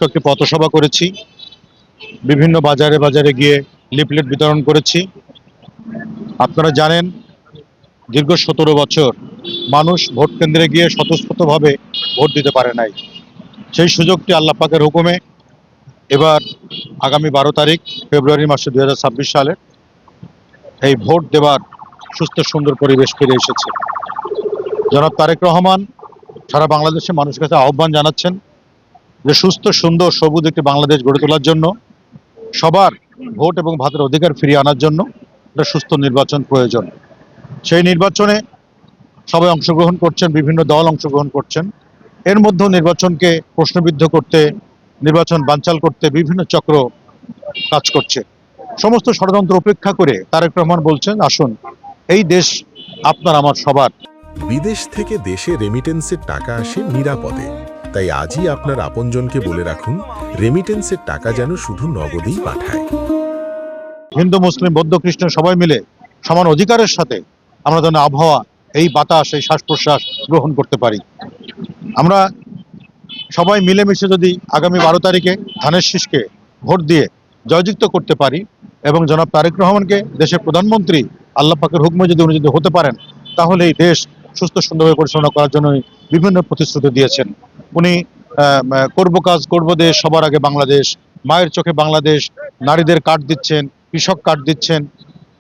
একটি পথসভা করেছি, বিভিন্ন বাজারে বাজারে গিয়ে লিফলেট বিতরণ করেছি। আপনারা জানেন দীর্ঘ ১৭ বছর মানুষ ভোট কেন্দ্রে গিয়ে স্বতঃস্ফূর্তভাবে ভোট দিতে পারে নাই। সেই সুযোগটি আল্লাহ পাকের হুকুমে এবার আগামী ১২ তারিখ ফেব্রুয়ারি মাসে ২০২৬ সালে এই ভোট দেওয়ার সুস্থ সুন্দর পরিবেশ ফিরে এসেছে। জনাব তারেক রহমান সারা বাংলাদেশের মানুষের কাছে আহ্বান জানাচ্ছেন যে সুস্থ সুন্দর সবুজ একটি বাংলাদেশ গড়ে তোলার জন্য, সবার ভোট এবং ভাতের অধিকার ফিরিয়ে আনার জন্য একটা সুস্থ নির্বাচন প্রয়োজন। সেই নির্বাচনে সবাই অংশগ্রহণ করছেন, বিভিন্ন দল অংশগ্রহণ করছেন। এর মধ্যেও নির্বাচনকে প্রশ্নবিদ্ধ করতে, নির্বাচন বানচাল করতে বিভিন্ন চক্র কাজ করছে। সমস্ত ষড়যন্ত্র উপেক্ষা করে তারেক রহমান বলছেন, আসুন এই দেশ আপনার আমার সবার। বিদেশ থেকে দেশে রেমিটেন্সের টাকা আসে নিরাপদে, তাই আজই আপনার আপনজনকে বলে রাখুন রেমিটেন্সের টাকা যেন শুধু নগদেই পাঠায়। হিন্দু, মুসলিম, বৌদ্ধ, খ্রিস্টান সবাই মিলে সমান অধিকারের সাথে আমরা যেন আবহাওয়া, এই বাতাস, এই শ্বাস প্রশ্বাস গ্রহণ করতে পারি। আমরা সবাই মিলেমিশে যদি আগামী ১২ তারিখে ধানের শীষকে ভোট দিয়ে জয়যুক্ত করতে পারি এবং জনাব তারেক রহমানকে দেশের প্রধানমন্ত্রী আল্লাহ পাকের হুকুমে যদি উনি হতে পারেন, তাহলে এই দেশ সুস্থ সুন্দরভাবে পরিচালনা করার জন্য বিভিন্ন প্রতিশ্রুতি দিয়েছেন। উনি করব কাজ করব দেশ, সবার আগে বাংলাদেশ, মায়ের চোখে বাংলাদেশ, নারীদের কার্ড দিচ্ছেন, কৃষক কার্ড দিচ্ছেন,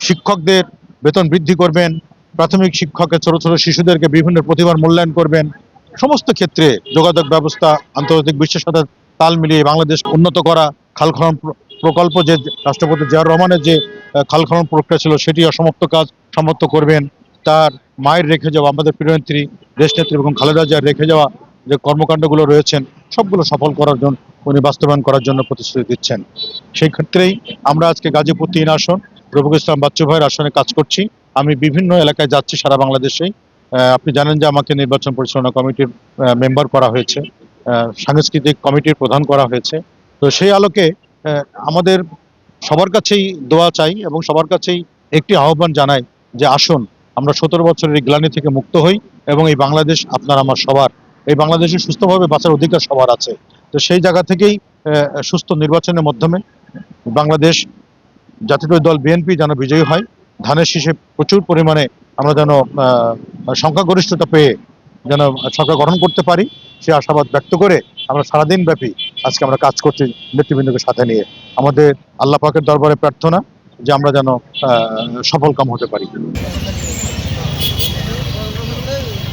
শিক্ষকদের বেতন বৃদ্ধি করবেন, প্রাথমিক শিক্ষকের ছোট ছোট শিশুদেরকে বিভিন্ন প্রতিভার মূল্যায়ন করবেন। সমস্ত ক্ষেত্রে যোগাযোগ ব্যবস্থা আন্তর্জাতিক বিশ্বের সাথে তাল মিলিয়ে বাংলাদেশ উন্নত করা, খাল খনন প্রকল্প, যে রাষ্ট্রপতি জিয়াউর রহমানের যে খাল খনন প্রক্রিয়া ছিল সেটি অসমাপ্ত কাজ সমাপ্ত করবেন। তার মায়ের রেখে যাওয়া, আমাদের প্রিয়নেত্রী দেশনেত্রী এবং খালেদা জিয়ার রেখে যাওয়া যে কর্মকাণ্ডগুলো রয়েছেন সবগুলো সফল করার জন্য উনি বাস্তবায়ন করার জন্য প্রতিশ্রুতি দিচ্ছেন। সেই ক্ষেত্রেই আমরা আজকে গাজীপুর ৩ আসন রফিকুল ইসলাম বাচ্চু ভাইয়ের আসনে কাজ করছি। আমি বিভিন্ন এলাকায় যাচ্ছি সারা বাংলাদেশেই। আপনি জানেন যে আমাকে নির্বাচন পরিচালনা কমিটির মেম্বার করা হয়েছে, সাংস্কৃতিক কমিটির প্রধান করা হয়েছে। তো সেই আলোকে আমাদের সবার কাছেই দোয়া চাই এবং সবার কাছেই একটি আহ্বান জানাই যে আসুন আমরা ১৭ বছরের এই গ্লানি থেকে মুক্ত হই এবং এই বাংলাদেশ আপনার আমার সবার, এই বাংলাদেশে সুস্থভাবে বাঁচার অধিকার সবার আছে। তো সেই জায়গা থেকেই সুস্থ নির্বাচনের মাধ্যমে বাংলাদেশ জাতীয় দল বিএনপি যেন বিজয়ী হয়, ধানের শীষে প্রচুর পরিমাণে আমরা যেন সংখ্যাগরিষ্ঠতা পেয়ে যেন সরকার গঠন করতে পারি, সে আশাবাদ ব্যক্ত করে আমরা সারাদিন ব্যাপী আজকে আমরা কাজ করছি নেতৃবৃন্দকে সাথে নিয়ে। আমাদের আল্লাহ পাকের দরবারে প্রার্থনা যে আমরা যেন সফলকাম হতে পারি।